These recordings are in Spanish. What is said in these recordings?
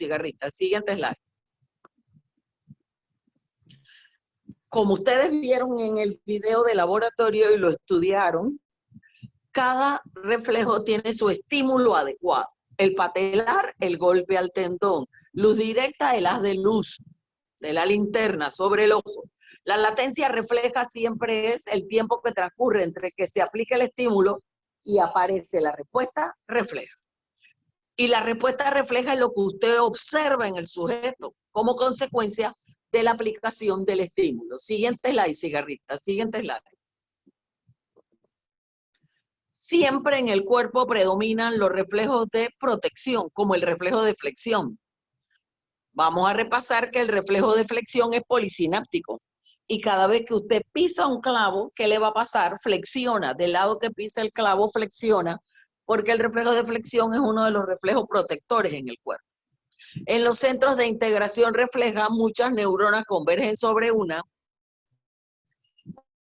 cigarrita. Siguiente slide. Como ustedes vieron en el video de laboratorio y lo estudiaron, cada reflejo tiene su estímulo adecuado. El patelar, el golpe al tendón. Luz directa, el haz de luz de la linterna sobre el ojo. La latencia refleja siempre es el tiempo que transcurre entre que se aplica el estímulo y aparece la respuesta refleja. Y la respuesta refleja lo que usted observa en el sujeto como consecuencia de la aplicación del estímulo. Siguiente slide, cigarrita. Siguiente slide. Siempre en el cuerpo predominan los reflejos de protección, como el reflejo de flexión. Vamos a repasar que el reflejo de flexión es polisináptico. Y cada vez que usted pisa un clavo, ¿qué le va a pasar? Flexiona. Del lado que pisa el clavo, flexiona, porque el reflejo de flexión es uno de los reflejos protectores en el cuerpo. En los centros de integración refleja, muchas neuronas convergen sobre una,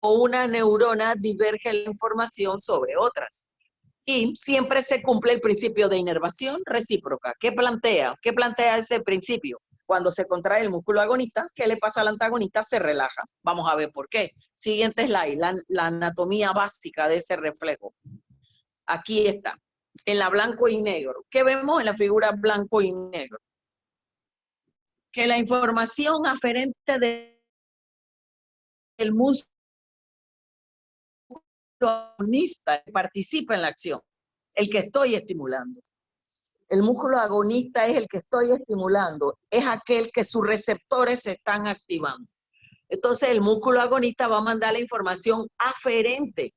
o una neurona diverge la información sobre otras. Y siempre se cumple el principio de inervación recíproca. ¿Qué plantea? ¿Qué plantea ese principio? Cuando se contrae el músculo agonista, ¿qué le pasa al antagonista? Se relaja. Vamos a ver por qué. Siguiente slide, la anatomía básica de ese reflejo. Aquí está, en la blanco y negro. ¿Qué vemos en la figura blanco y negro? Que la información aferente del músculo agonista participa en la acción, el que estoy estimulando. El músculo agonista es el que estoy estimulando, es aquel que sus receptores se están activando. Entonces el músculo agonista va a mandar la información aferente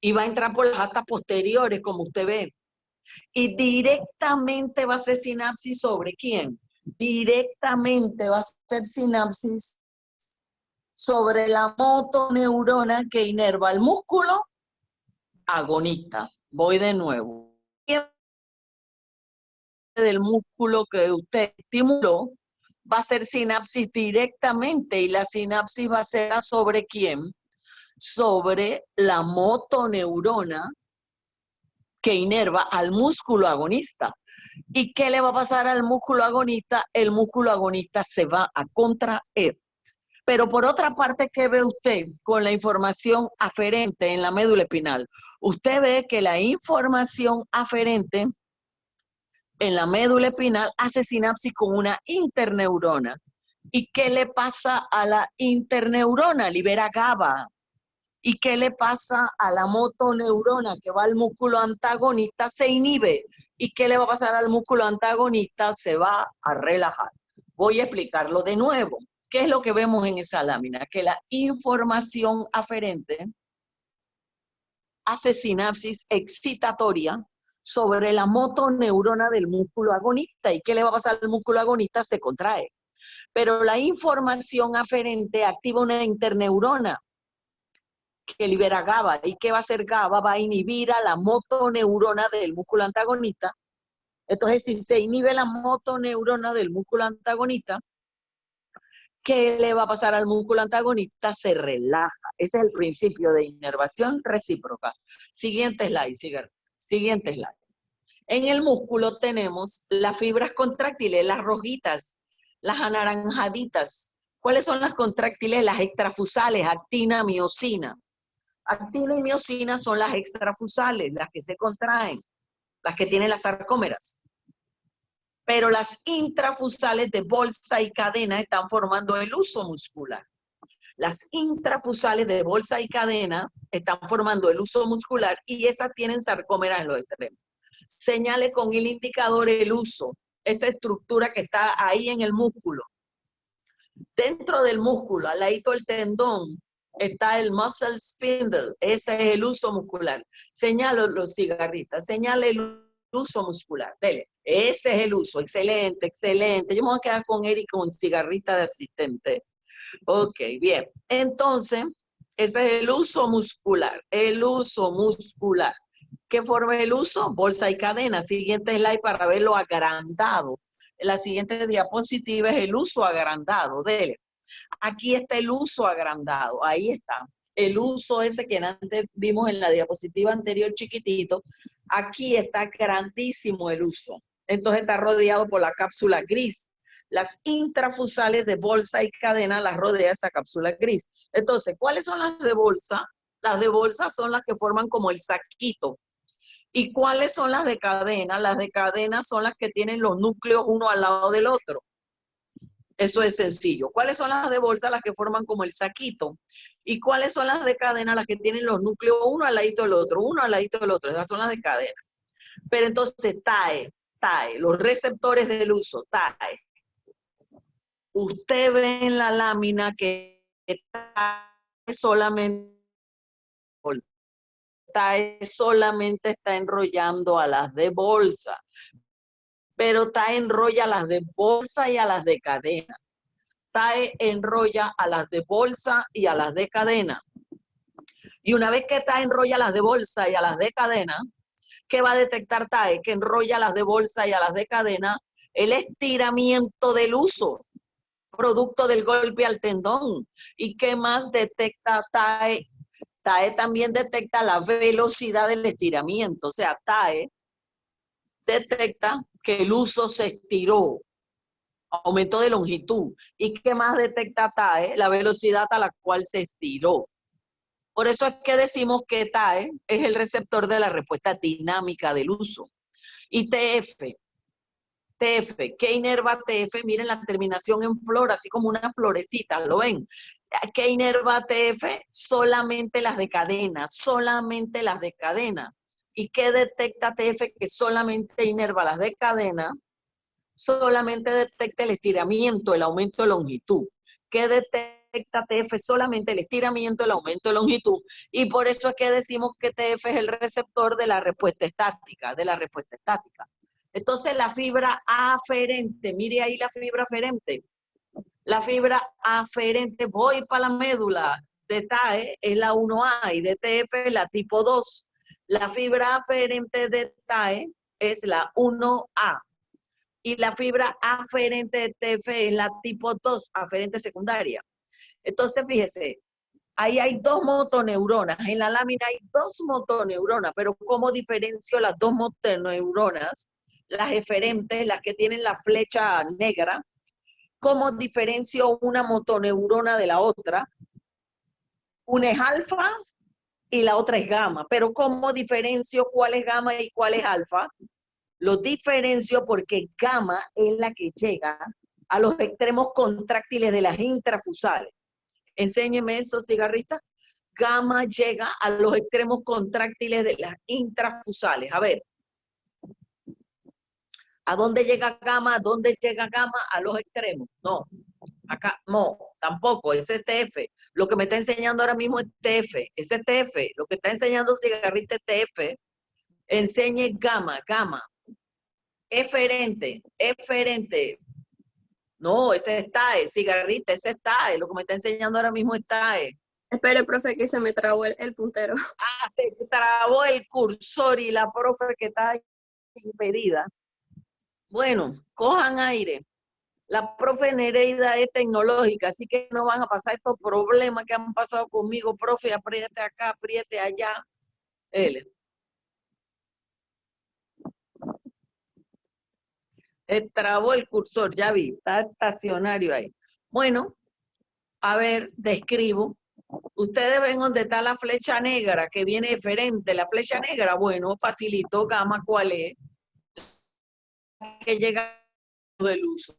y va a entrar por las astas posteriores, como usted ve. Y directamente va a hacer sinapsis ¿sobre quién? Directamente va a hacer sinapsis sobre la motoneurona que inerva el músculo agonista. Voy de nuevo. Del músculo que usted estimuló va a hacer sinapsis directamente, y la sinapsis va a ser ¿sobre quién? Sobre la motoneurona que inerva al músculo agonista. ¿Y qué le va a pasar al músculo agonista? El músculo agonista se va a contraer. Pero por otra parte, ¿qué ve usted con la información aferente en la médula espinal? Usted ve que la información aferente en la médula espinal hace sinapsis con una interneurona. ¿Y qué le pasa a la interneurona? Libera GABA. ¿Y qué le pasa a la motoneurona que va al músculo antagonista? Se inhibe. ¿Y qué le va a pasar al músculo antagonista? Se va a relajar. Voy a explicarlo de nuevo. ¿Qué es lo que vemos en esa lámina? Que la información aferente hace sinapsis excitatoria sobre la motoneurona del músculo agonista. ¿Y qué le va a pasar al músculo agonista? Se contrae. Pero la información aferente activa una interneurona que libera GABA. ¿Y qué va a hacer GABA? Va a inhibir a la motoneurona del músculo antagonista. Entonces, si se inhibe la motoneurona del músculo antagonista, ¿qué le va a pasar al músculo antagonista? Se relaja. Ese es el principio de inervación recíproca. Siguiente slide, siguiente slide. En el músculo tenemos las fibras contráctiles, las rojitas, las anaranjaditas. ¿Cuáles son las contráctiles? Las extrafusales, actina, miosina. Actina y miosina son las extrafusales, las que se contraen, las que tienen las sarcómeras. Pero las intrafusales de bolsa y cadena están formando el huso muscular. Las intrafusales de bolsa y cadena están formando el huso muscular y esas tienen sarcómeras en los extremos. Señale con el indicador el huso, esa estructura que está ahí en el músculo. Dentro del músculo, al ladito del tendón, está el muscle spindle, ese es el huso muscular. Señalo los cigarritas, señale el huso muscular, dele. Ese es el uso, excelente, excelente. Yo me voy a quedar con Eric con cigarrita de asistente. Ok, bien. Entonces, ese es el uso muscular, el uso muscular. ¿Qué forma el uso? Bolsa y cadena. Siguiente slide para verlo agrandado. La siguiente diapositiva es el uso agrandado, dele. Aquí está el uso agrandado, ahí está. El uso ese que antes vimos en la diapositiva anterior chiquitito, aquí está grandísimo el uso. entonces está rodeado por la cápsula gris. Las intrafusales de bolsa y cadena las rodea esa cápsula gris. Entonces, ¿cuáles son las de bolsa? Las de bolsa son las que forman como el saquito. ¿Y cuáles son las de cadena? Las de cadena son las que tienen los núcleos uno al lado del otro. Eso es sencillo. ¿Cuáles son las de bolsa? Las que forman como el saquito. ¿Y cuáles son las de cadena? Las que tienen los núcleos uno al ladito del otro, uno al ladito del otro. Esas son las de cadena. Pero entonces TAE, los receptores del uso, TAE. Usted ve en la lámina que TAE solamente está enrollando a las de bolsa, pero TAE enrolla a las de bolsa y a las de cadena. TAE enrolla a las de bolsa y a las de cadena. Y una vez que TAE enrolla a las de bolsa y a las de cadena, ¿qué va a detectar TAE? Que enrolla a las de bolsa y a las de cadena, el estiramiento del uso, producto del golpe al tendón. ¿Y qué más detecta TAE? TAE también detecta la velocidad del estiramiento. O sea, TAE detecta que el uso se estiró, aumento de longitud. ¿Y qué más detecta TAE? La velocidad a la cual se estiró. Por eso es que decimos que TAE es el receptor de la respuesta dinámica del uso. Y TF, ¿qué inerva TF? Miren la terminación en flor, así como una florecita, ¿lo ven? ¿Qué inerva TF? Solamente las de cadena, solamente las de cadena. ¿Y qué detecta TF? Que solamente inerva las de cadena, solamente detecta el estiramiento, el aumento de longitud. ¿Qué detecta TF? Solamente el estiramiento, el aumento de longitud. Y por eso es que decimos que TF es el receptor de la respuesta estática, Entonces la fibra aferente, mire ahí la fibra aferente. La fibra aferente, voy para la médula, de TAE es la 1A y de TF es la tipo 2. La fibra aferente de TAE es la 1A. Y la fibra aferente de TF es la tipo 2, aferente secundaria. Entonces, fíjese, ahí hay dos motoneuronas. En la lámina hay dos motoneuronas, pero ¿cómo diferencio las dos motoneuronas? Las eferentes, las que tienen la flecha negra. ¿Cómo diferencio una motoneurona de la otra? Una es alfa y la otra es gamma. Pero ¿cómo diferencio cuál es gamma y cuál es alfa? Lo diferencio porque gamma es la que llega a los extremos contráctiles de las intrafusales. Enséñeme eso, cigarrista. Gamma llega a los extremos contráctiles de las intrafusales. A ver, ¿a dónde llega gamma? ¿A dónde llega gamma? A los extremos. No, acá no, tampoco, ese es TF. Lo que me está enseñando ahora mismo es TF. Ese es TF. Lo que está enseñando cigarrista es TF. Enseñe gamma. Eferente. No, ese es TAE, cigarrita, ese es TAE. Lo que me está enseñando ahora mismo es TAE. Espere, profe, que se me trabó el puntero. Ah, se trabó el cursor y la profe que está impedida. Bueno, cojan aire. La profe Nereida es tecnológica, así que no van a pasar estos problemas que han pasado conmigo. Profe, apriete acá, apriete allá. Él. Trabó el cursor, ya vi, está estacionario ahí. Bueno, a ver, describo. Ustedes ven donde está la flecha negra, que viene diferente. La flecha negra, bueno, facilitó gamma, ¿cuál es? Que llega del uso.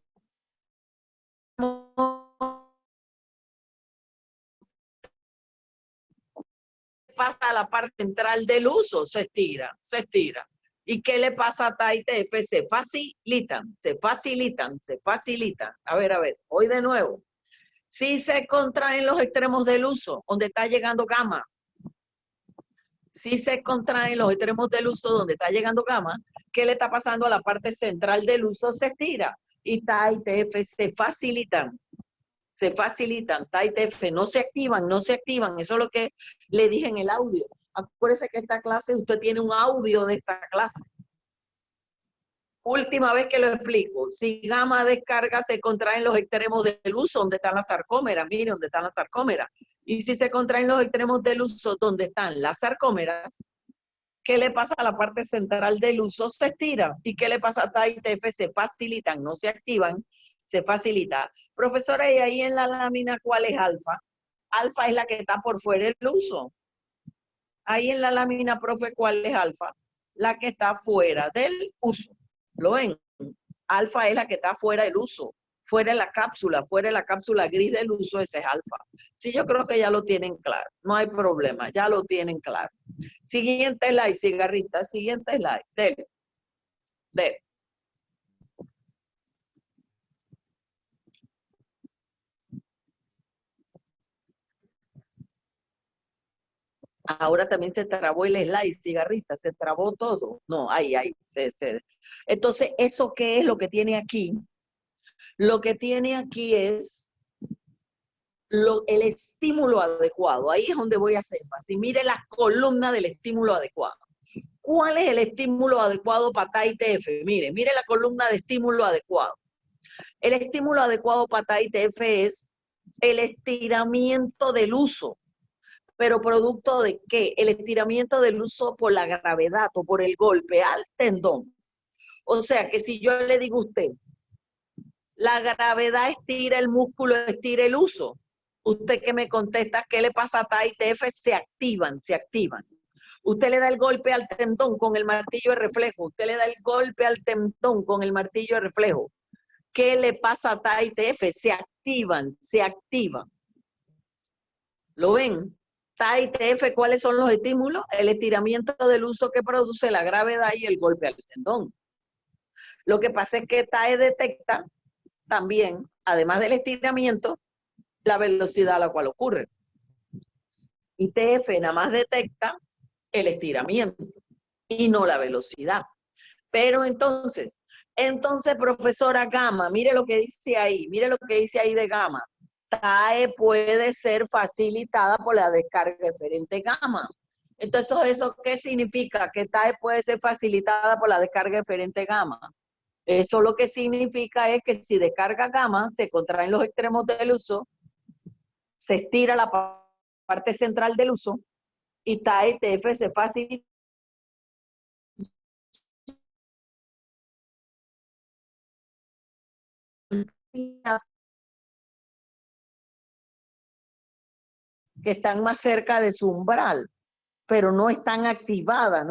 Pasa a la parte central del uso, se estira. ¿Y qué le pasa a TAE y TF? Se facilitan. A ver, hoy de nuevo. Si se contraen los extremos del uso, donde está llegando gamma. Si se contraen los extremos del uso, donde está llegando gamma, ¿qué le está pasando a la parte central del uso? Se estira. Y TAE y TF se facilitan. TAE y TF no se activan. Eso es lo que le dije en el audio. Acuérdese que esta clase, usted tiene un audio de esta clase. Última vez que lo explico. Si gamma descarga, se contraen los extremos del uso, donde están las sarcómeras. Miren, donde están las sarcómeras. Y si se contraen los extremos del uso, donde están las sarcómeras, ¿Qué le pasa a la parte central del uso? Se estira. ¿Y qué le pasa a TAI y TF? Se facilitan, no se activan, se facilita. Profesora, ¿y ahí en la lámina cuál es alfa? Alfa es la que está por fuera del uso. Ahí en la lámina, profe, ¿cuál es alfa? La que está fuera del uso. ¿Lo ven? Alfa es la que está fuera del uso. Fuera de la cápsula gris del uso, ese es alfa. Sí, yo creo que ya lo tienen claro. No hay problema, ya lo tienen claro. Siguiente slide, cigarrita. Siguiente slide. Dele. Dele. Ahora también se trabó el slide, cigarrita, se trabó todo. No, ahí. Entonces, ¿eso qué es lo que tiene aquí? Lo que tiene aquí es el estímulo adecuado. Ahí es donde voy a hacer énfasis. Mire la columna del estímulo adecuado. ¿Cuál es el estímulo adecuado para TAI TF? Mire la columna de estímulo adecuado. El estímulo adecuado para TAI TF es el estiramiento del uso. ¿Pero producto de qué? El estiramiento del uso por la gravedad o por el golpe al tendón. O sea que si yo le digo a usted, la gravedad estira el músculo, estira el uso. Usted que me contesta, ¿qué le pasa a TAI TF? Se activan. Usted le da el golpe al tendón con el martillo de reflejo. Usted le da el golpe al tendón con el martillo de reflejo. ¿Qué le pasa a TAI TF? Se activan. ¿Lo ven? TAI TF, ¿cuáles son los estímulos? El estiramiento del uso que produce la gravedad y el golpe al tendón. Lo que pasa es que TAE detecta también, además del estiramiento, la velocidad a la cual ocurre. Y TF nada más detecta el estiramiento y no la velocidad. Pero entonces, profesora Gamma, mire lo que dice ahí de Gamma. TAE puede ser facilitada por la descarga eferente gamma. Entonces, ¿eso qué significa? Que TAE puede ser facilitada por la descarga eferente gamma. Eso lo que significa es que si descarga gamma, se contraen los extremos del uso, se estira la parte central del uso, y TAE TF se facilita que están más cerca de su umbral, pero no están activadas.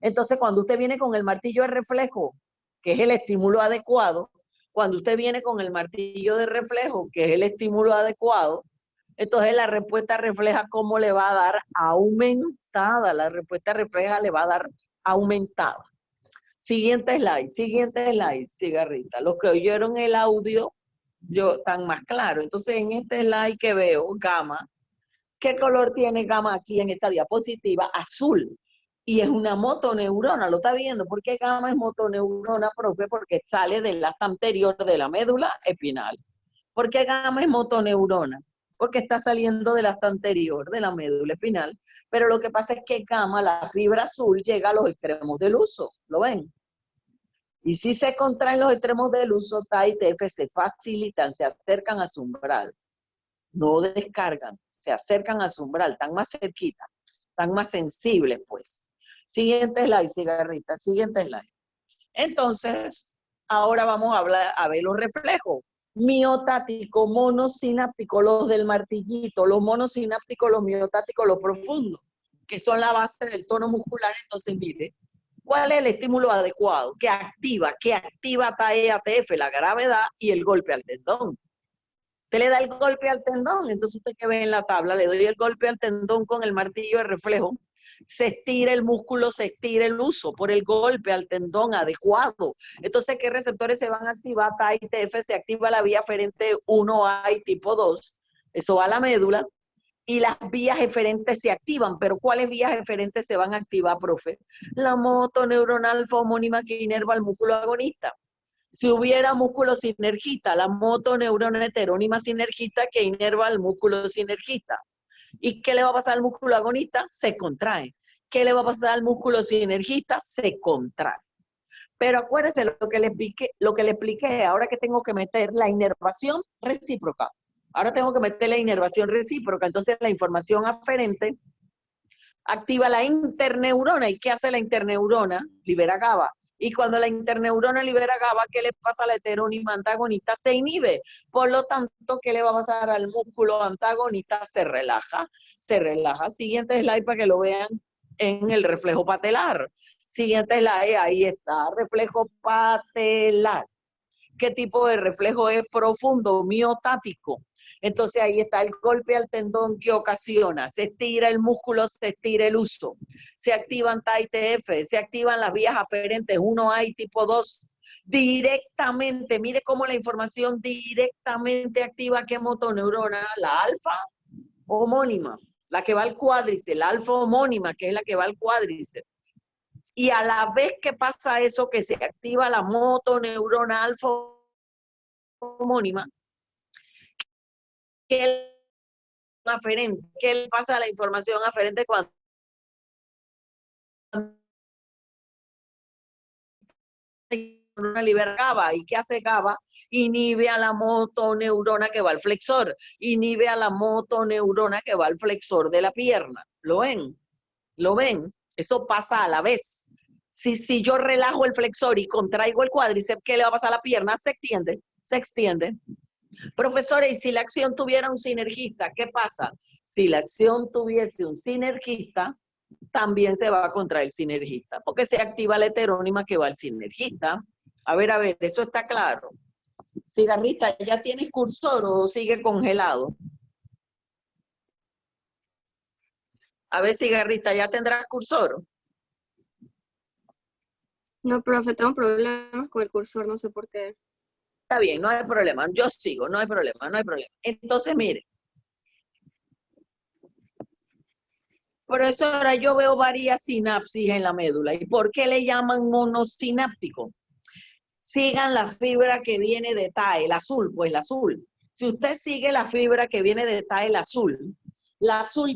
Entonces, cuando usted viene con el martillo de reflejo, que es el estímulo adecuado, entonces la respuesta refleja cómo le va a dar aumentada. Siguiente slide, cigarrita. Los que oyeron el audio, están más claro. Entonces, en este slide que veo, gamma, ¿qué color tiene gamma aquí en esta diapositiva? Azul. Y es una motoneurona, ¿lo está viendo? ¿Por qué gamma es motoneurona, profe? Porque sale del asta anterior de la médula espinal. ¿Por qué gamma es motoneurona? Porque está saliendo del asta anterior de la médula espinal. Pero lo que pasa es que gamma, la fibra azul, llega a los extremos del uso. ¿Lo ven? Y si se contraen los extremos del uso, TAI y TF se facilitan, se acercan a su umbral. No descargan, se acercan a su umbral, están más cerquita, están más sensibles, pues. Siguiente slide, cigarrita, siguiente slide. Entonces, ahora vamos a ver los reflejos. Miotático, monosináptico, los del martillito, los monosinápticos, los miotáticos, los profundos, que son la base del tono muscular. Entonces, mire, ¿cuál es el estímulo adecuado? Que activa TAE ATF, la gravedad y el golpe al tendón. Usted le da el golpe al tendón, entonces usted que ve en la tabla, le doy el golpe al tendón con el martillo de reflejo, se estira el músculo, se estira el uso por el golpe al tendón adecuado. Entonces, ¿qué receptores se van a activar? TAI y TF, se activa la vía eferente 1A y tipo 2, eso va a la médula, y las vías eferentes se activan. ¿Pero cuáles vías eferentes se van a activar, profe? La motoneuronal alfa homónima que inerva al músculo agonista. Si hubiera músculo sinergista, la motoneurona heterónima sinergista que inerva al músculo sinergista. ¿Y qué le va a pasar al músculo agonista? Se contrae. ¿Qué le va a pasar al músculo sinergista? Se contrae. Pero acuérdense lo que le expliqué, ahora que tengo que meter la inervación recíproca. Ahora tengo que meter la inervación recíproca, entonces la información aferente activa la interneurona. ¿Y qué hace la interneurona? Libera GABA. Y cuando la interneurona libera GABA, ¿qué le pasa a la heterónima antagonista? Se inhibe. Por lo tanto, ¿qué le va a pasar al músculo antagonista? Se relaja, se relaja. Siguiente slide para que lo vean en el reflejo patelar. Siguiente slide, ahí está, reflejo patelar. ¿Qué tipo de reflejo es? Profundo, miotático. Entonces ahí está el golpe al tendón que ocasiona. Se estira el músculo, se estira el uso. Se activan TAI-TF, se activan las vías aferentes 1A y tipo 2. Directamente, mire cómo la información directamente activa qué motoneurona, la alfa homónima, la que va al cuádriceps, la alfa homónima, que es la que va al cuádriceps. Y a la vez que pasa eso, que se activa la motoneurona alfa homónima, ¿qué le pasa a la información aferente cuando libera GABA? ¿Y qué hace GABA? Inhibe a la motoneurona que va al flexor, inhibe a la motoneurona que va al flexor de la pierna. ¿Lo ven? ¿Lo ven? Eso pasa a la vez. Si yo relajo el flexor y contraigo el cuádriceps, ¿qué le va a pasar a la pierna? Se extiende, se extiende. Profesora, y si la acción tuviera un sinergista, ¿qué pasa? Si la acción tuviese un sinergista, también se va contra el sinergista, porque se activa la heterónima que va al sinergista. A ver, eso está claro. Cigarrita, ¿ya tienes cursor o sigue congelado? A ver, cigarrita, ¿ya tendrás cursor? No, profe, tengo problemas con el cursor, no sé por qué. Está bien, no hay problema. Yo sigo, no hay problema, no hay problema. Entonces, mire. Profesora, yo veo varias sinapsis en la médula. ¿Y por qué le llaman monosináptico? Sigan la fibra que viene de TAE, el azul, pues el azul. Si usted sigue la fibra que viene de TAE, el azul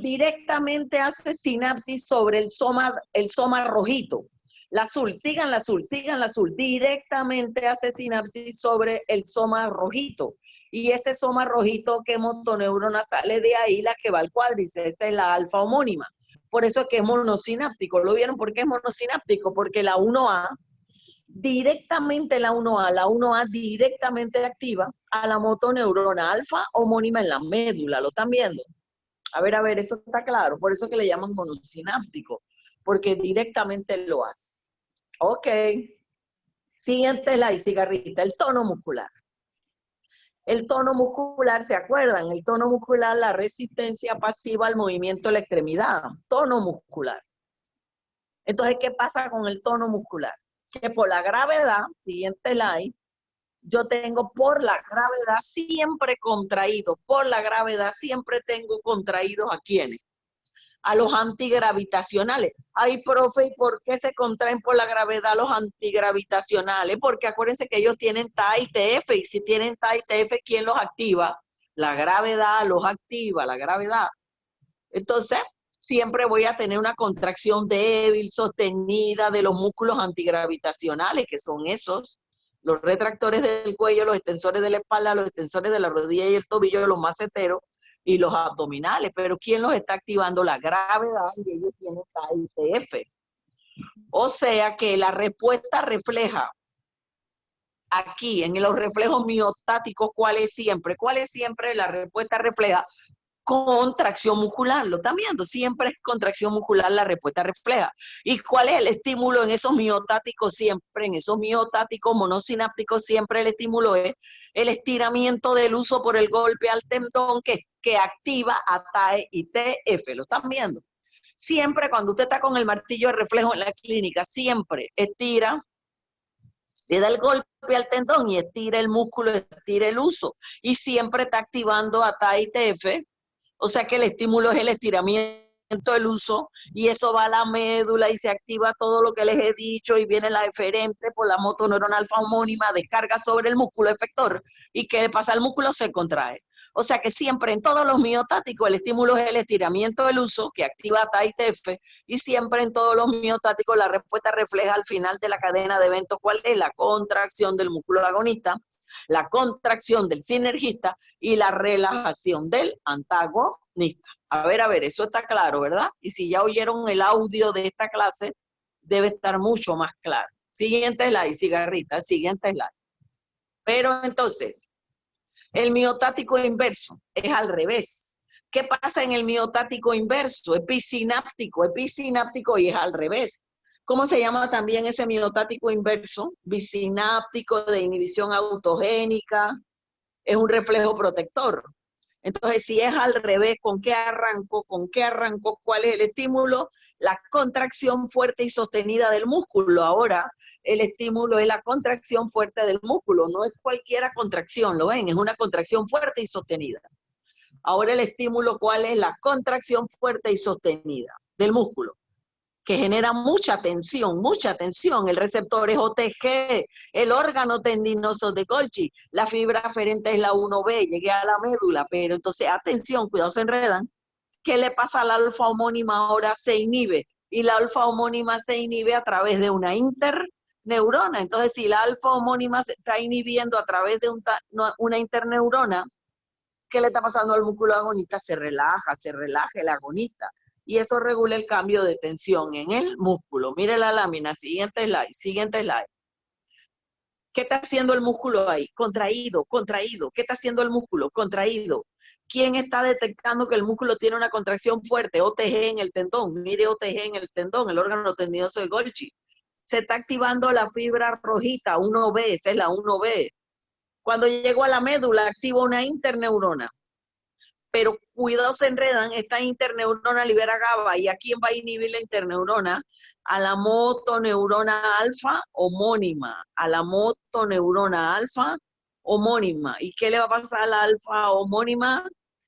directamente hace sinapsis sobre el soma rojito. La azul, sigan la azul, directamente hace sinapsis sobre el soma rojito. Y ese soma rojito, ¿qué motoneurona sale de ahí? La que va al cuádriceps, esa es la alfa homónima. Por eso es que es monosináptico. ¿Lo vieron por qué es monosináptico? Porque la 1A, directamente la 1A directamente activa a la motoneurona alfa homónima en la médula. ¿Lo están viendo? A ver, eso está claro. Por eso que le llaman monosináptico, porque directamente lo hace. Ok. Siguiente slide, cigarrita, el tono muscular. El tono muscular, ¿se acuerdan? El tono muscular, la resistencia pasiva al movimiento de la extremidad. Tono muscular. Entonces, ¿qué pasa con el tono muscular? Que por la gravedad, siguiente slide, yo tengo por la gravedad siempre contraídos. Por la gravedad siempre tengo contraídos ¿a quiénes? A los antigravitacionales. Ay, profe, ¿y por qué se contraen por la gravedad los antigravitacionales? Porque acuérdense que ellos tienen TAI-TF, y si tienen TAI-TF, ¿quién los activa? La gravedad los activa, la gravedad. Entonces, siempre voy a tener una contracción débil, sostenida de los músculos antigravitacionales, que son esos, los retractores del cuello, los extensores de la espalda, los extensores de la rodilla y el tobillo, los maceteros, y los abdominales. Pero ¿quién los está activando? La gravedad, y ellos tienen TAI-TF. O sea que la respuesta refleja aquí, en los reflejos miostáticos, ¿cuál es siempre? ¿Cuál es siempre la respuesta refleja? Contracción muscular, ¿lo están viendo? Siempre es contracción muscular, la respuesta refleja. ¿Y cuál es el estímulo en esos miostáticos? Siempre, en esos miostáticos monosinápticos, siempre el estímulo es el estiramiento del uso por el golpe al tendón que activa a TAE y TF, ¿lo están viendo? Siempre cuando usted está con el martillo de reflejo en la clínica, siempre estira, le da el golpe al tendón y estira el músculo, estira el uso. Y siempre está activando a TAE y TF. O sea que el estímulo es el estiramiento del uso, y eso va a la médula y se activa todo lo que les he dicho, y viene la eferente por la motoneurona alfa homónima, descarga sobre el músculo efector, y ¿qué le pasa al músculo? Se contrae. O sea que siempre en todos los miostáticos el estímulo es el estiramiento del uso, que activa TAI-TF, y siempre en todos los miostáticos la respuesta refleja al final de la cadena de eventos cuál es la contracción del músculo agonista, la contracción del sinergista y la relajación del antagonista. A ver, eso está claro, ¿verdad? Y si ya oyeron el audio de esta clase, debe estar mucho más claro. Siguiente slide, cigarrita, siguiente slide. Pero entonces, el miotático inverso es al revés. ¿Qué pasa en el miotático inverso? Episináptico y es al revés. ¿Cómo se llama también ese miotático inverso? Bisináptico, de inhibición autogénica, es un reflejo protector. Entonces, si es al revés, ¿con qué arrancó? ¿Con qué arrancó? ¿Cuál es el estímulo? La contracción fuerte y sostenida del músculo. Ahora, el estímulo es la contracción fuerte del músculo, no es cualquier contracción, ¿lo ven? Es una contracción fuerte y sostenida. Ahora el estímulo, ¿cuál es? La contracción fuerte y sostenida del músculo, que genera mucha tensión. El receptor es OTG, el órgano tendinoso de Golgi, la fibra aferente es la 1B, llegué a la médula, pero entonces, atención, cuidado, se enredan. ¿Qué le pasa a la alfa homónima? Ahora se inhibe, y la alfa homónima se inhibe a través de una interneurona. Entonces, si la alfa homónima se está inhibiendo a través de una interneurona, ¿qué le está pasando al músculo agonista? Se relaja el agonista. Y eso regula el cambio de tensión en el músculo. Mire la lámina, siguiente slide. ¿Qué está haciendo el músculo ahí? Contraído. ¿Qué está haciendo el músculo? Contraído. ¿Quién está detectando que el músculo tiene una contracción fuerte? OTG en el tendón. Mire OTG en el tendón, el órgano tendinoso de Golgi. Se está activando la fibra rojita, 1B, esa es la 1B. Cuando llego a la médula, activo una interneurona. Pero cuidado, se enredan, esta interneurona libera GABA. ¿Y a quién va a inhibir la interneurona? A la motoneurona alfa homónima. ¿Y qué le va a pasar a la alfa homónima?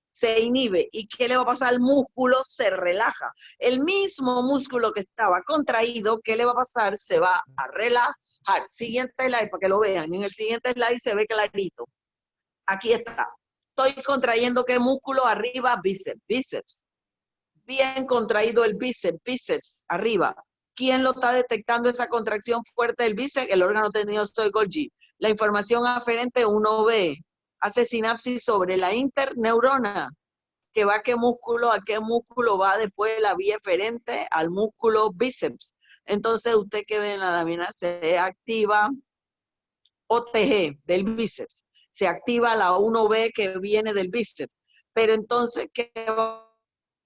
Se inhibe. ¿Y qué le va a pasar al músculo? Se relaja. El mismo músculo que estaba contraído, ¿qué le va a pasar? Se va a relajar. Siguiente slide para que lo vean. En el siguiente slide se ve clarito. Aquí está. Estoy contrayendo ¿qué músculo? Arriba, bíceps. Bien contraído el bíceps, arriba. ¿Quién lo está detectando esa contracción fuerte del bíceps? El órgano tendinoso de Golgi. La información aferente 1B. Hace sinapsis sobre la interneurona. ¿Que va a qué músculo? ¿A qué músculo va después la vía eferente? Al músculo bíceps. Entonces, usted que ve en la lámina, se activa OTG del bíceps. Se activa la 1B que viene del bíceps. Pero entonces, ¿qué va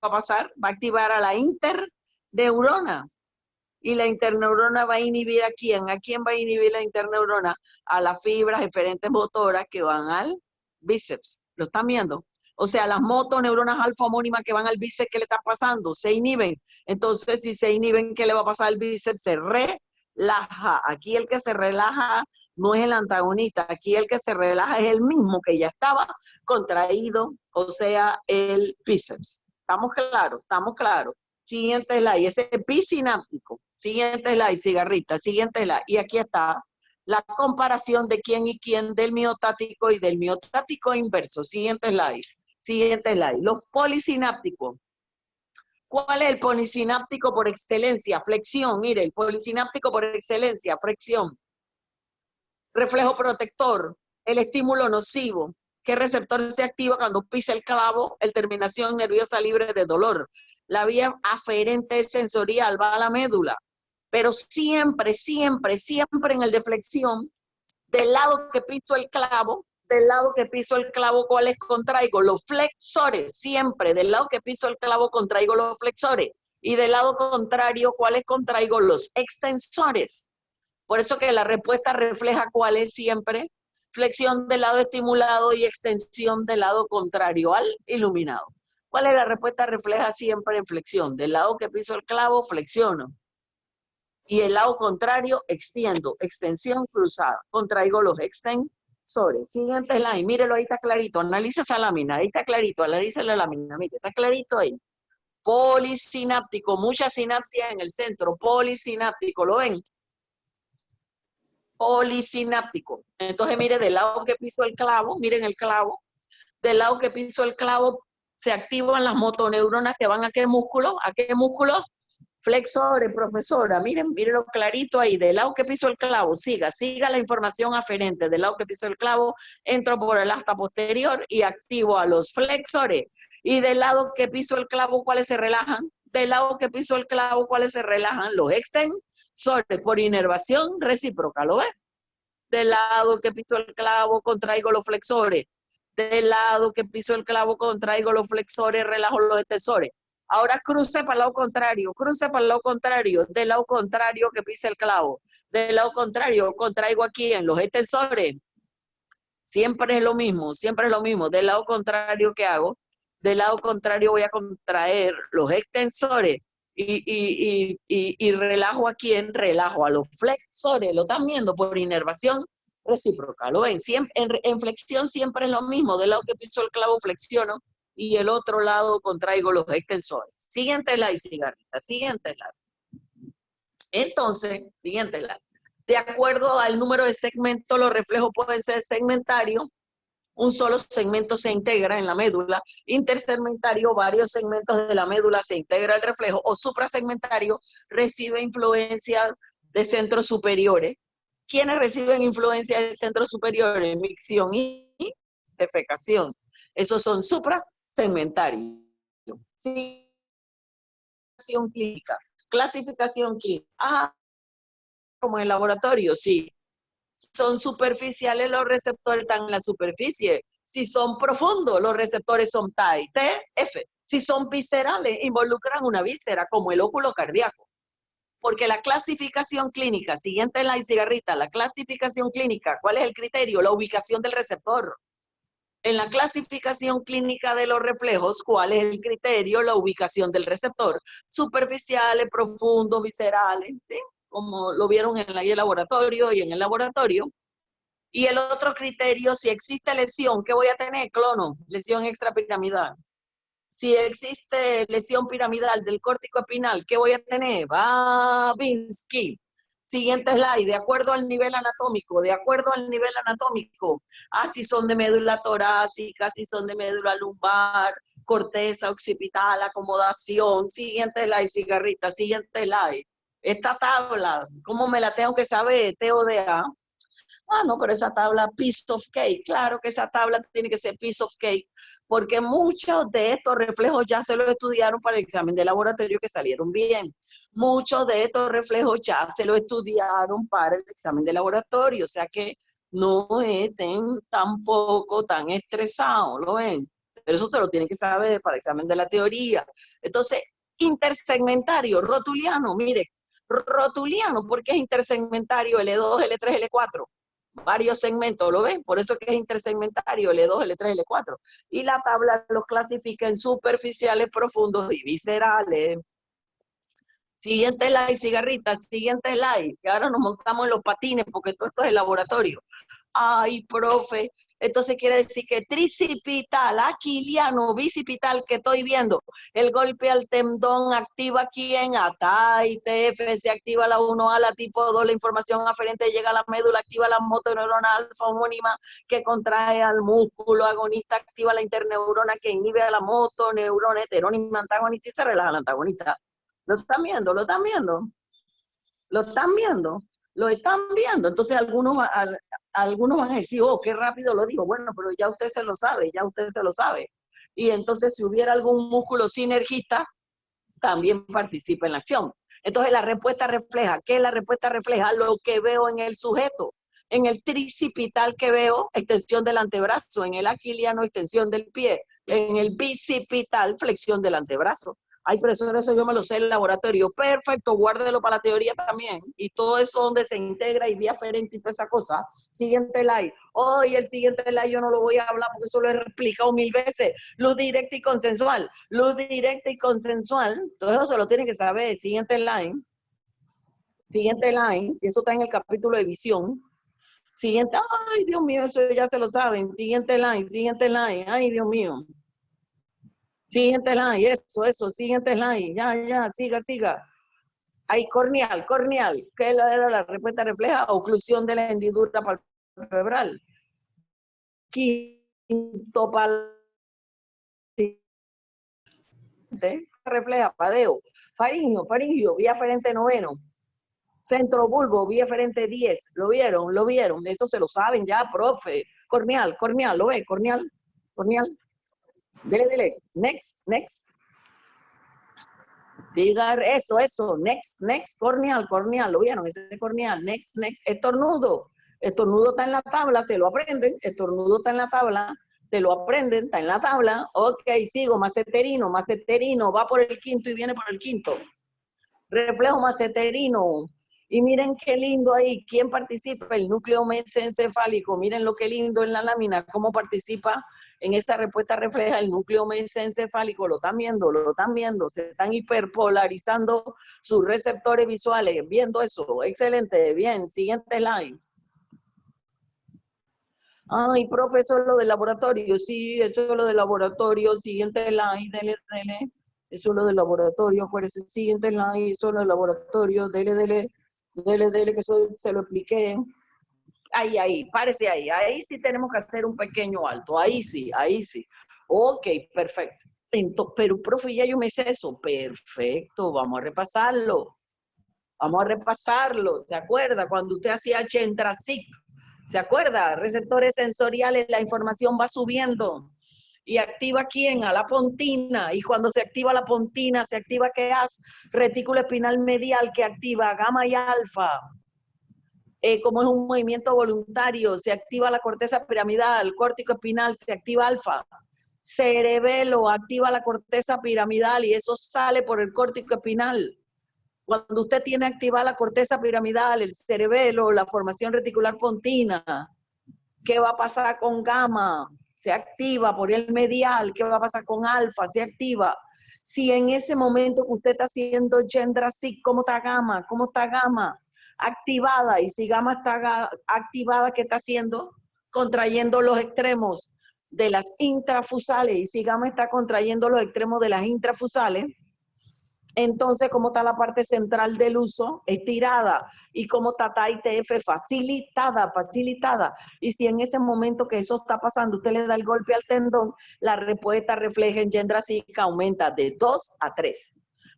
a pasar? Va a activar a la interneurona. Y la interneurona va a inhibir ¿a quién? ¿A quién va a inhibir la interneurona? A las fibras eferentes motoras que van al bíceps. ¿Lo están viendo? O sea, las motoneuronas alfa homónimas que van al bíceps, ¿qué le está pasando? Se inhiben. Entonces, si se inhiben, ¿qué le va a pasar al bíceps? Se relaja. Aquí el que se relaja no es el antagonista, aquí el que se relaja es el mismo que ya estaba contraído, o sea, el bíceps. ¿Estamos claros? Siguiente slide, ese es bisináptico. Siguiente slide, cigarrita, siguiente slide. Y aquí está la comparación de quién y quién, del miotático y del miotático inverso. Siguiente slide. Los polisinápticos. ¿Cuál es el polisináptico por excelencia? Flexión, mire, el polisináptico por excelencia, flexión. Reflejo protector, el estímulo nocivo. ¿Qué receptor se activa cuando pisa el clavo? El terminación nerviosa libre de dolor. La vía aferente sensorial va a la médula. Pero siempre en el de flexión, del lado que piso el clavo, ¿cuáles contraigo? Los flexores, siempre. Del lado que piso el clavo, contraigo los flexores. Y del lado contrario, ¿cuáles contraigo? Los extensores. Por eso que la respuesta refleja cuál es siempre flexión del lado estimulado y extensión del lado contrario al iluminado. ¿Cuál es la respuesta? Refleja siempre flexión. Del lado que piso el clavo, flexiono. Y el lado contrario, extiendo. Extensión cruzada. Contraigo los extensores. Siguiente slide. Mírelo, ahí está clarito. Analiza esa lámina. Ahí está clarito. Analiza la lámina. Mire, está clarito ahí. Polisináptico. Mucha sinapsia en el centro. Polisináptico. ¿Lo ven? Polisináptico. Entonces, mire, del lado que piso el clavo, miren el clavo, del lado que piso el clavo se activan las motoneuronas que van a qué músculo, flexores, profesora, mírenlo clarito ahí, del lado que piso el clavo, siga la información aferente, del lado que piso el clavo, entro por el asta posterior y activo a los flexores. Y del lado que pisó el clavo, ¿cuáles se relajan? Del lado que pisó el clavo, ¿cuáles se relajan? Los extensores por inervación recíproca, ¿lo ves? Del lado que pisó el clavo, contraigo los flexores. Del lado que pisó el clavo, contraigo los flexores, relajo los extensores. Ahora cruce para el lado contrario, cruce para el lado contrario, del lado contrario que pisa el clavo. Del lado contrario, contraigo aquí en los extensores. Siempre es lo mismo, siempre es lo mismo. Del lado contrario que hago, del lado contrario voy a contraer los extensores y relajo a quién, relajo a los flexores. Lo están viendo por inervación recíproca. Lo ven, siempre, en flexión siempre es lo mismo. Del lado que piso el clavo flexiono y el otro lado contraigo los extensores. Siguiente slide, cigarrita, siguiente slide. Entonces, siguiente slide. De acuerdo al número de segmentos, los reflejos pueden ser segmentarios. Un solo segmento se integra en la médula. Intersegmentario, varios segmentos de la médula se integra el reflejo. O suprasegmentario, recibe influencia de centros superiores. ¿Quiénes reciben influencia de centros superiores? Micción y defecación. Esos son suprasegmentarios. Clasificación clínica. Clasificación clínica. Ah, como en el laboratorio, sí. Son superficiales, los receptores están en la superficie. Si son profundos, los receptores son TAI, T, F. Si son viscerales, involucran una víscera, como el óculo cardíaco. Porque la clasificación clínica, siguiente la cigarrita, la clasificación clínica, ¿cuál es el criterio? La ubicación del receptor. En la clasificación clínica de los reflejos, ¿cuál es el criterio? La ubicación del receptor. Superficiales, profundos, viscerales, ¿sí? Como lo vieron en el laboratorio y en el laboratorio. Y el otro criterio, si existe lesión, ¿qué voy a tener? Clono, lesión extrapiramidal. Si existe lesión piramidal del córtico espinal, ¿qué voy a tener? Babinski. Siguiente slide, de acuerdo al nivel anatómico, de acuerdo al nivel anatómico. Si son de médula torácica, si son de médula lumbar, corteza occipital, acomodación. Siguiente slide, cigarrita, siguiente slide. Esta tabla, ¿cómo me la tengo que saber? TODA. No, pero esa tabla, piece of cake. Claro que esa tabla tiene que ser piece of cake, porque muchos de estos reflejos ya se los estudiaron para el examen de laboratorio que salieron bien. Muchos de estos reflejos ya se los estudiaron para el examen de laboratorio, o sea que no estén tampoco tan estresados, ¿lo ven? Pero eso te lo tienen que saber para el examen de la teoría. Entonces, intersegmentario, rotuliano, mire, rotuliano, ¿por qué es intersegmentario? L2, L3, L4. Varios segmentos, ¿lo ven? Por eso que es intersegmentario, L2, L3, L4. Y la tabla los clasifica en superficiales, profundos y viscerales. Siguiente slide, cigarrita, siguiente slide, que ahora nos montamos en los patines porque todo esto es el laboratorio. Ay, profe, entonces quiere decir que tricipital, aquiliano, bicipital que estoy viendo, el golpe al tendón activa quién, ATAI, TF, se activa la 1A, la tipo 2, la información aferente llega a la médula, activa la motoneurona alfa homónima que contrae al músculo agonista, activa la interneurona que inhibe a la motoneurona heterónima antagonista y se relaja la antagonista. ¿Lo están viendo? ¿Lo están viendo? ¿Lo están viendo? Lo están viendo. Entonces algunos van a decir, oh, qué rápido lo digo. Bueno, pero ya usted se lo sabe, ya usted se lo sabe. Y entonces si hubiera algún músculo sinergista, también participa en la acción. Entonces la respuesta refleja, ¿qué la respuesta refleja? Lo que veo en el sujeto. En el tricipital que veo, extensión del antebrazo. En el aquiliano, extensión del pie. En el bicipital, flexión del antebrazo. Ay, profesor, eso yo me lo sé en el laboratorio. Perfecto, guárdelo para la teoría también. Y todo eso donde se integra y vía aferente y toda esa cosa. Siguiente slide. Hoy el siguiente slide yo no lo voy a hablar porque eso lo he explicado 1000 veces. Luz directa y consensual. Luz directa y consensual. Todo eso se lo tienen que saber. Siguiente line. Siguiente line. Si eso está en el capítulo de visión. Siguiente. Ay, Dios mío, eso ya se lo saben. Siguiente line. Siguiente line. Ay, Dios mío. Siguiente slide, eso, siguiente slide, ya, siga. Ahí, corneal, ¿qué era la respuesta refleja? Oclusión de la hendidura palpebral. Quinto refleja padeo. Faringio, vía aferente 9. Centro bulbo, vía aferente 10. ¿Lo vieron? Eso se lo saben ya, profe. Corneal, ¿lo ve? Corneal. Dele, dele. Next, next. Siga, eso. Next, next. Corneal, ¿lo vieron? Ese es corneal. Next, next. Estornudo. Estornudo está en la tabla, se lo aprenden. Estornudo está en la tabla, se lo aprenden, está en la tabla. Ok, sigo. Maceterino. Va por el quinto y viene por el quinto. Reflejo maceterino. Y miren qué lindo ahí. ¿Quién participa? El núcleo mesencefálico. Miren lo que lindo en la lámina. ¿Cómo participa? En esta respuesta refleja el núcleo mesencefálico. Lo están viendo. Se están hiperpolarizando sus receptores visuales. Viendo eso. Excelente. Bien. Siguiente slide. Ay, profesor, lo del laboratorio. Sí, eso es lo del laboratorio. Siguiente slide. Dele. Eso es lo del laboratorio. Acuérdense. Siguiente slide. Eso es lo del laboratorio. Dele, que eso se lo expliqué. Ahí, párese ahí. Ahí sí tenemos que hacer un pequeño alto. Ahí sí. Ok, perfecto. Entonces, pero, profe, ya yo me sé eso. Perfecto, vamos a repasarlo. ¿Se acuerda? Cuando usted hacía Gentrasic, ¿se acuerda? Receptores sensoriales, la información va subiendo. ¿Y activa quién? A la pontina. Y cuando se activa la pontina, ¿se activa qué hace? Retículo espinal medial que activa gamma y alfa. Como es un movimiento voluntario, se activa la corteza piramidal, córtico espinal, se activa alfa. Cerebelo activa la corteza piramidal y eso sale por el córtico espinal. Cuando usted tiene activada la corteza piramidal, el cerebelo, la formación reticular pontina, ¿qué va a pasar con gamma? Se activa por el medial. ¿Qué va a pasar con alfa? Se activa. Si en ese momento que usted está haciendo Gentrasic, ¿cómo está gamma? Activada. Y si gamma está activada, ¿qué está haciendo? Contrayendo los extremos de las intrafusales. Y si gamma está contrayendo los extremos de las intrafusales, entonces, ¿cómo está la parte central del uso? Estirada. ¿Y cómo está ITF? Facilitada. Y si en ese momento que eso está pasando, usted le da el golpe al tendón, la respuesta refleja en Gentrasic aumenta de 2 a 3.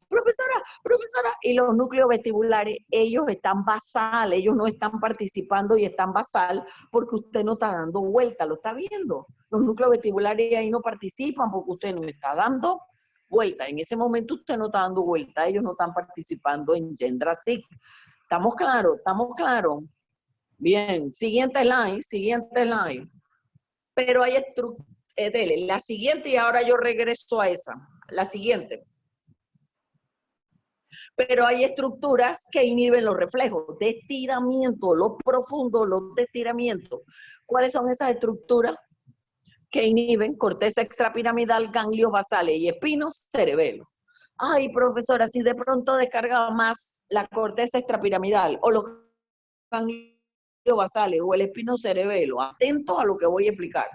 Profesora, y los núcleos vestibulares, ellos están basal, ellos no están participando y están basal porque usted no está dando vuelta, ¿lo está viendo? Los núcleos vestibulares ahí no participan porque usted no está dando vuelta. En ese momento usted no está dando vuelta, ellos no están participando en Gentrasic. ¿Estamos claros? Bien, siguiente slide. Pero hay la siguiente y ahora yo regreso a esa. La siguiente. Pero hay estructuras que inhiben los reflejos de estiramiento, los profundos, los de estiramiento. ¿Cuáles son esas estructuras que inhiben? Corteza extrapiramidal, ganglios basales y espinos, cerebelo. Ay, profesora, si de pronto descarga más la corteza extrapiramidal o los ganglios basales o el espino cerebelo, atentos a lo que voy a explicar,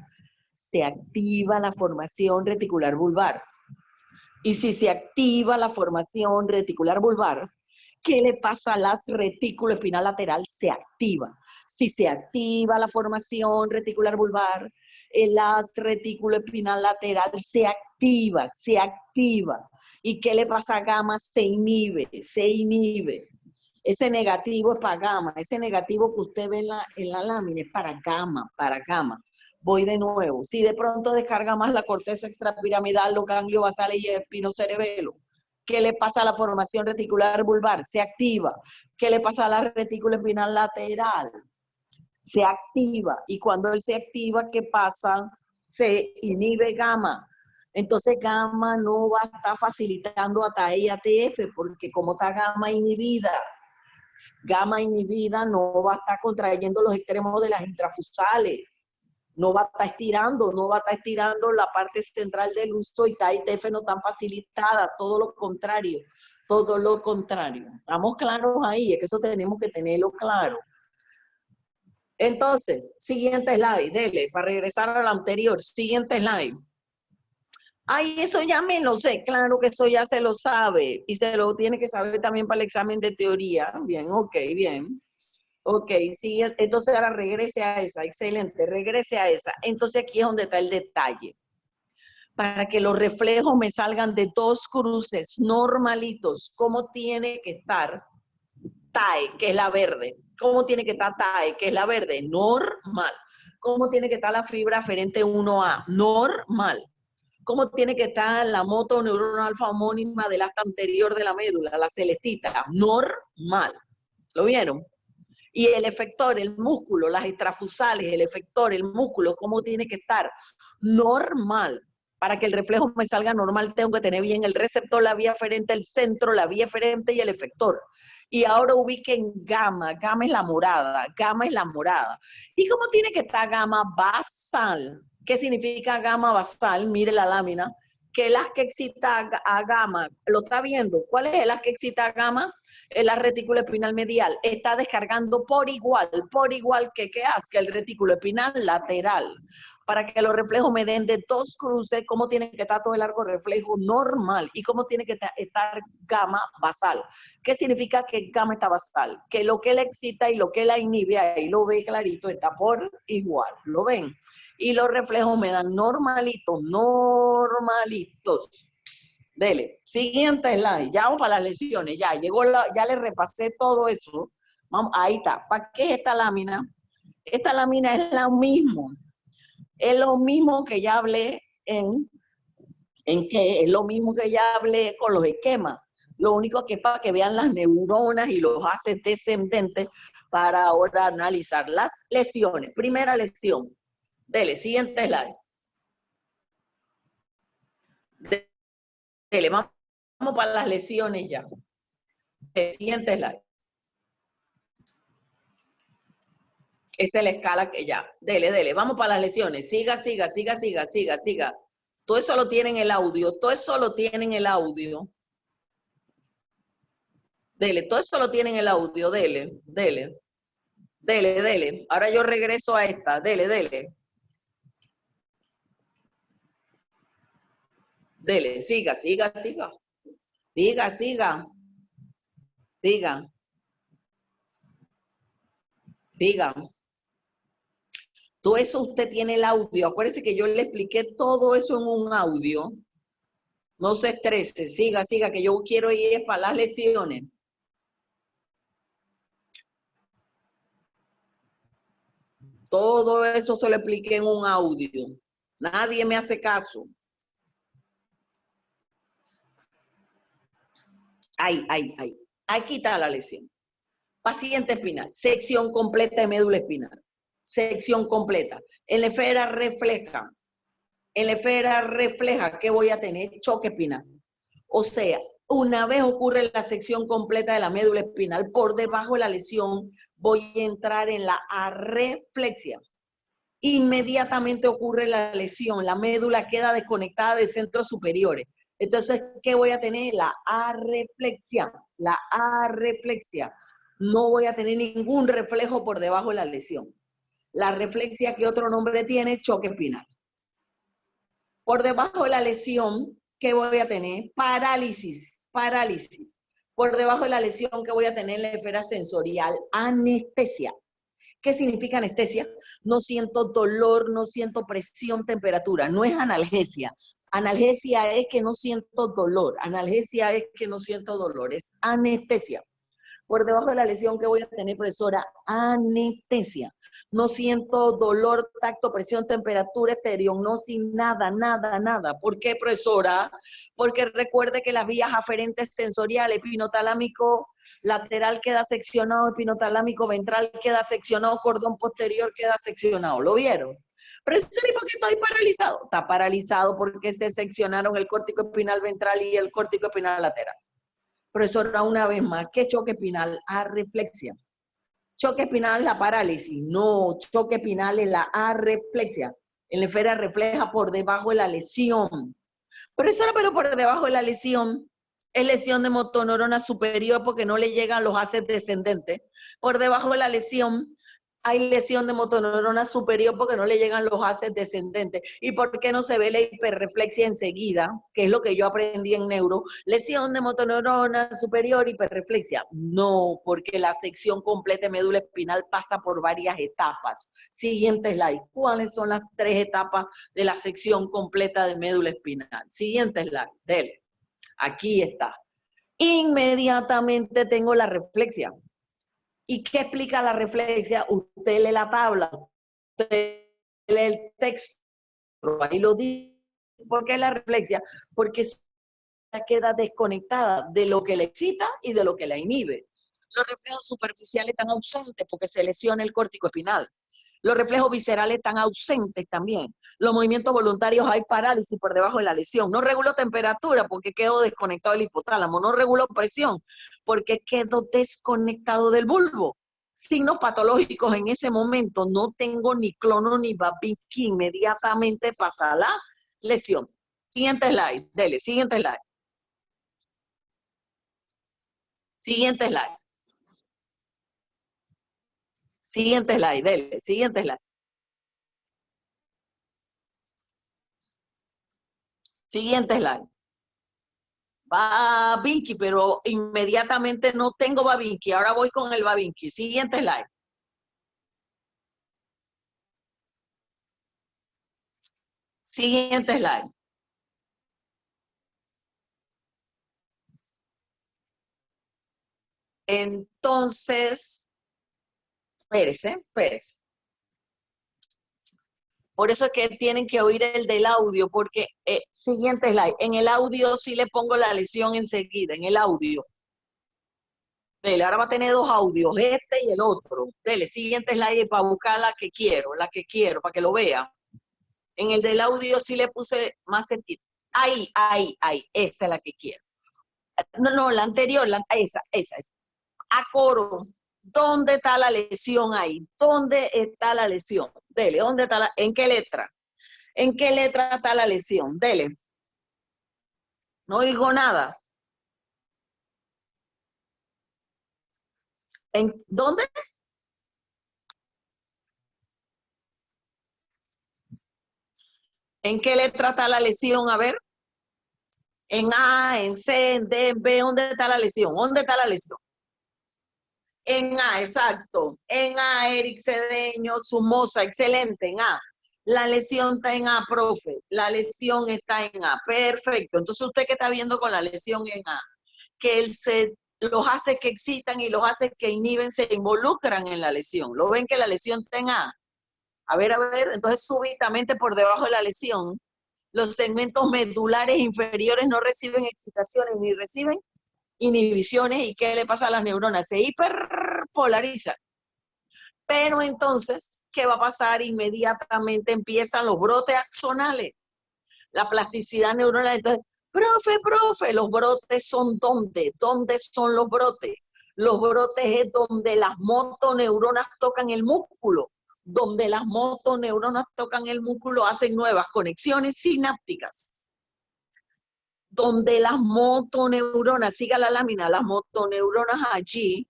se activa la formación reticular vulvar. Y si se activa la formación reticular vulvar, ¿qué le pasa a las retículo espinal lateral? Se activa. Si se activa la formación reticular vulvar, el retículo espinal lateral se activa. ¿Y qué le pasa a gamma? Se inhibe. Ese negativo es para gamma. Ese negativo que usted ve en la lámina es para gamma. Voy de nuevo. Si de pronto descarga más la corteza extrapiramidal, los ganglios basales y el espinocerebelo, ¿qué le pasa a la formación reticular vulvar? Se activa. ¿Qué le pasa a la retícula espinal lateral? Se activa. Y cuando él se activa, ¿qué pasa? Se inhibe gamma. Entonces gamma no va a estar facilitando a TAE y ATF, porque como está gamma inhibida no va a estar contrayendo los extremos de las intrafusales. No va a estar estirando la parte central del uso y TAE-ITF no tan facilitada, todo lo contrario. ¿Estamos claros ahí? Es que eso tenemos que tenerlo claro. Entonces, siguiente slide, dele, para regresar al anterior, siguiente slide. Ay, eso ya me lo sé, claro que eso ya se lo sabe, y se lo tiene que saber también para el examen de teoría. Bien, ok, bien. Ok, sí, entonces ahora regrese a esa, excelente, regrese a esa. Entonces aquí es donde está el detalle. Para que los reflejos me salgan de 2 cruces normalitos, ¿cómo tiene que estar TAE, que es la verde? ¿Cómo tiene que estar TAE, que es la verde? Normal. ¿Cómo tiene que estar la fibra aferente 1A? Normal. ¿Cómo tiene que estar la motoneurona alfa homónima del asta anterior de la médula, la celestita? Normal. ¿Lo vieron? Y el efector, el músculo, las extrafusales, el efector, el músculo, ¿cómo tiene que estar? Normal. Para que el reflejo me salga normal, tengo que tener bien el receptor, la vía aferente, el centro, la vía aferente y el efector. Y ahora ubiquen gamma. Gamma es la morada. Gamma es la morada. ¿Y cómo tiene que estar gamma basal? ¿Qué significa gamma basal? Mire la lámina. Que el haz que excita a gamma, ¿lo está viendo? ¿Cuál es el haz que excita a gamma? La retículo espinal medial. Está descargando por igual que ¿qué haz? Que el retículo espinal lateral. Para que los reflejos me den de dos cruces, ¿cómo tiene que estar todo el arco reflejo? Normal. ¿Y cómo tiene que estar gamma basal? ¿Qué significa que gamma está basal? Que lo que la excita y lo que la inhibe, ahí lo ve clarito, está por igual. ¿Lo ven? Y los reflejos me dan normalitos, normalitos. Dele. Siguiente slide. Ya vamos para las lesiones. Ya llegó ya le repasé todo eso. Vamos, ahí está. ¿Para qué es esta lámina? Esta lámina es lo mismo. Es lo mismo que ya hablé que es lo mismo que ya hablé con los esquemas. Lo único que es para que vean las neuronas y los haces descendentes para ahora analizar las lesiones. Primera lesión. Dele, siguiente slide. Dele, vamos para las lesiones ya. Dele, siguiente slide. Esa es la escala que ya. Dele, vamos para las lesiones. Siga. Todo eso lo tiene en el audio. Todo eso lo tiene en el audio. Dele, todo eso lo tiene en el audio. Dele. Ahora yo regreso a esta. Dele. Dele, siga. Todo eso usted tiene el audio. Acuérdese que yo le expliqué todo eso en un audio. No se estrese, siga, que yo quiero ir para las lesiones. Todo eso se lo expliqué en un audio. Nadie me hace caso. Aquí está la lesión. Paciente espinal, sección completa de médula espinal. Sección completa. En la esfera refleja. ¿Qué voy a tener? Choque espinal. O sea, una vez ocurre la sección completa de la médula espinal, por debajo de la lesión voy a entrar en la arreflexia. Inmediatamente ocurre la lesión, la médula queda desconectada de centros superiores. Entonces, ¿qué voy a tener? La arreflexia. No voy a tener ningún reflejo por debajo de la lesión. La reflexia, ¿qué otro nombre tiene? Choque espinal. Por debajo de la lesión, ¿qué voy a tener? Parálisis. Por debajo de la lesión, ¿qué voy a tener? La esfera sensorial, anestesia. ¿Qué significa anestesia? No siento dolor, no siento presión, temperatura. No es analgesia. Analgesia es que no siento dolor. Es anestesia. Por debajo de la lesión, ¿qué voy a tener, profesora? Anestesia. No siento dolor, tacto, presión, temperatura, estereognosis, nada. ¿Por qué, profesora? Porque recuerde que las vías aferentes sensoriales, epinotalámico lateral queda seccionado, epinotalámico ventral queda seccionado, cordón posterior queda seccionado. ¿Lo vieron? Profesora, ¿y por qué estoy paralizado? Está paralizado porque se seccionaron el córtico espinal ventral y el córtico espinal lateral. Profesora, una vez más, ¿qué choque espinal? Arreflexia. Choque espinal es la parálisis. No, choque espinal es la arreflexia. En la esfera refleja por debajo de la lesión. Profesora, pero por debajo de la lesión es lesión de motoneurona superior porque no le llegan los haces descendentes. Por debajo de la lesión hay lesión de motoneurona superior porque no le llegan los haces descendentes. ¿Y por qué no se ve la hiperreflexia enseguida? Que es lo que yo aprendí en neuro. Lesión de motoneurona superior, hiperreflexia. No, porque la sección completa de médula espinal pasa por varias etapas. Siguiente slide. ¿Cuáles son las 3 etapas de la sección completa de médula espinal? Siguiente slide. Dele. Aquí está. Inmediatamente tengo la reflexia. ¿Y qué explica la reflexia? Usted lee la tabla, usted lee el texto, ahí lo dice, ¿Por qué la reflexia? Porque queda desconectada de lo que la excita y de lo que la inhibe. Los reflejos superficiales están ausentes porque se lesiona el córtico espinal. Los reflejos viscerales están ausentes también. Los movimientos voluntarios, hay parálisis por debajo de la lesión. No regulo temperatura porque quedo desconectado del hipotálamo. No regulo presión porque quedo desconectado del bulbo. Signos patológicos en ese momento, no tengo ni clono ni Babinski, inmediatamente pasa la lesión. Siguiente slide, dele, siguiente slide. Siguiente slide. Siguiente slide, dele, siguiente slide. Siguiente slide. Babinski, pero inmediatamente no tengo Babinski. Ahora voy con el Babinski. Siguiente slide. Siguiente slide. Entonces, espérese. Por eso es que tienen que oír el del audio, porque siguiente slide. En el audio sí le pongo la lesión enseguida, en el audio. Dele, ahora va a tener dos audios, este y el otro. Dele, siguiente slide para buscar la que quiero, para que lo vea. En el del audio sí le puse más sentido. Ahí, esa es la que quiero. No, la anterior, esa. A coro, ¿dónde está la lesión ahí? ¿Dónde está la lesión? Dele, ¿dónde está la, en qué letra? ¿En qué letra está la lesión? Dele. No digo nada. ¿En dónde? ¿En qué letra está la lesión? A ver. En A, en C, en D, en B, ¿dónde está la lesión? ¿Dónde está la lesión? En A, exacto. En A, Eric Cedeño, Sumosa, excelente, en A. La lesión está en A, profe. La lesión está en A. Perfecto. Entonces, usted que está viendo con la lesión en A, que él los hace que excitan y los hace que inhiben, se involucran en la lesión. ¿Lo ven que la lesión está en A? A ver, entonces súbitamente por debajo de la lesión, los segmentos medulares inferiores no reciben excitaciones ni reciben inhibiciones. ¿Y qué le pasa a las neuronas? Se hiperpolarizan. Pero entonces, ¿qué va a pasar? Inmediatamente empiezan los brotes axonales, la plasticidad neuronal. Entonces, profe, los brotes son ¿dónde? ¿Dónde son los brotes? Los brotes es donde las motoneuronas tocan el músculo. Donde las motoneuronas tocan el músculo, hacen nuevas conexiones sinápticas. Donde las motoneuronas, siga la lámina, las motoneuronas allí,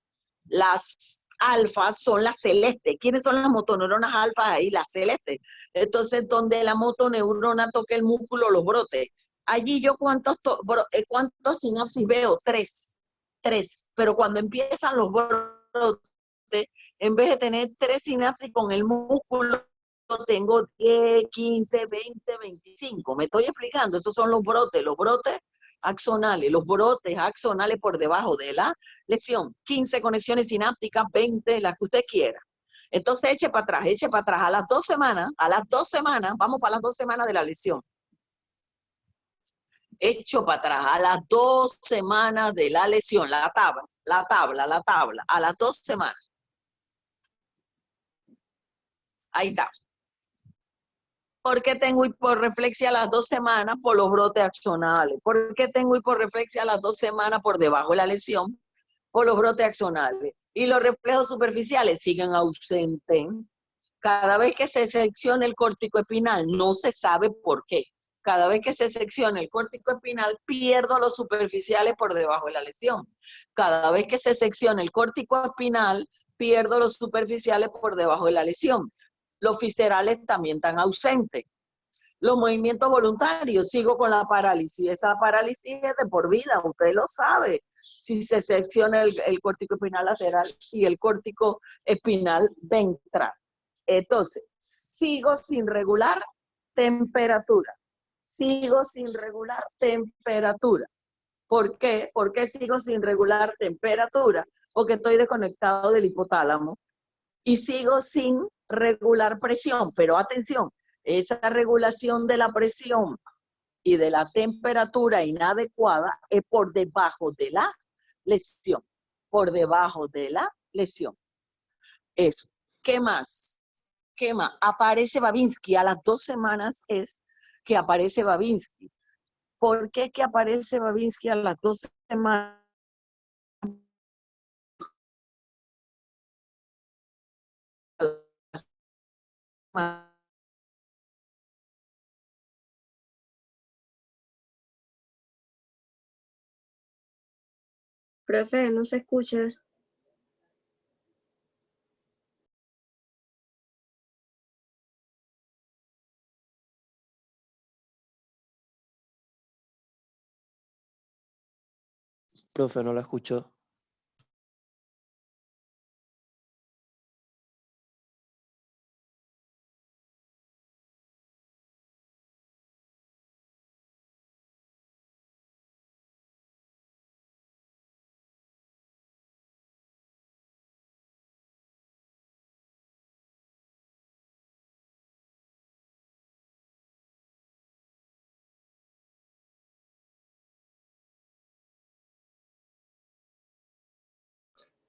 las alfas son las celestes. ¿Quiénes son las motoneuronas alfas ahí? Las celestes. Entonces, donde la motoneurona toca el músculo, los brotes. Allí yo ¿cuántos sinapsis veo? Tres. Pero cuando empiezan los brotes, en vez de tener 3 sinapsis con el músculo, tengo 10, 15, 20, 25. Me estoy explicando, estos son los brotes axonales, los brotes axonales por debajo de la lesión. 15 conexiones sinápticas, 20, las que usted quiera. Entonces eche para atrás, a las 2 semanas, vamos para las 2 semanas de la lesión. Echo para atrás, a las 2 semanas de la lesión, la tabla, a las 2 semanas. Ahí está. ¿Por qué tengo hiporreflexia a las 2 semanas? Por los brotes axonales. ¿Por qué tengo hiporreflexia a las 2 semanas por debajo de la lesión? Por los brotes axonales. Y los reflejos superficiales siguen ausentes. Cada vez que se secciona el córtico espinal, no se sabe por qué. Cada vez que se secciona el córtico espinal, pierdo los superficiales por debajo de la lesión. Cada vez que se secciona el córtico espinal, pierdo los superficiales por debajo de la lesión. Los viscerales también están ausentes. Los movimientos voluntarios, sigo con la parálisis. Esa parálisis es de por vida, usted lo sabe. Si se secciona el córtico espinal lateral y el córtico espinal ventral. Entonces, sigo sin regular temperatura. ¿Por qué? ¿Por qué sigo sin regular temperatura? Porque estoy desconectado del hipotálamo. Y sigo sin regular presión, pero atención, esa regulación de la presión y de la temperatura inadecuada es por debajo de la lesión. Por debajo de la lesión. Eso. ¿Qué más? ¿Qué más? Aparece Babinski. A las 2 semanas es que aparece Babinski. ¿Por qué que aparece Babinski a las 2 semanas? Profe, no se escucha. Profe, no la escucho.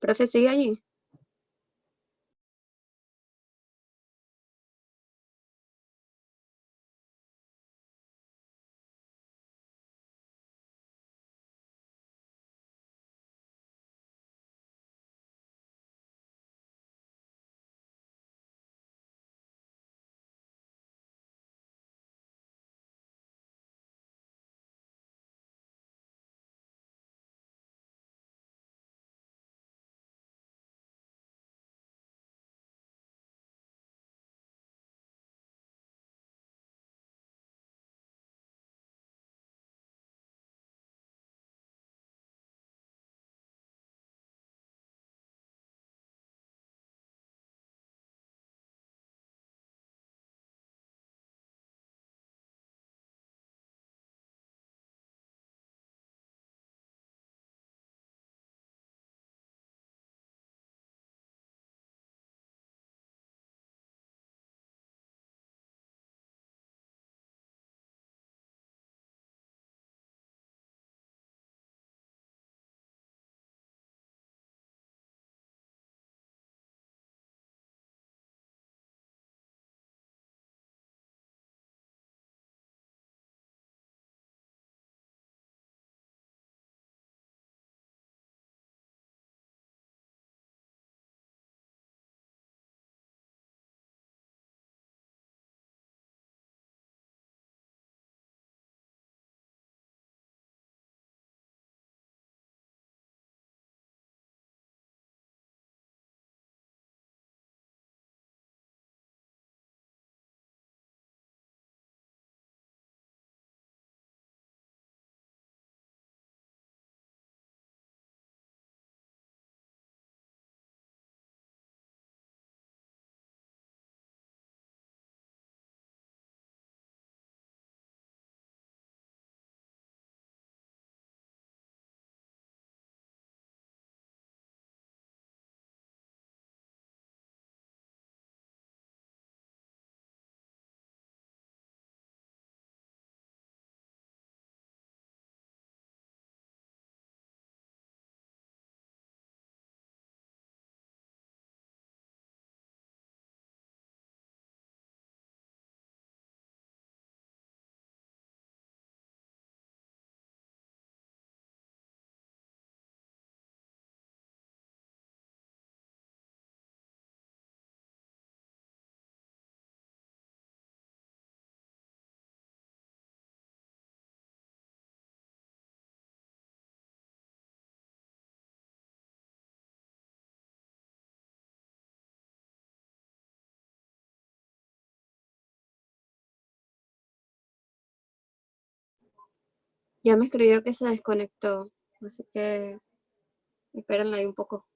Profe, sigue allí. Ya me escribió que se desconectó, así que espérenla ahí un poco.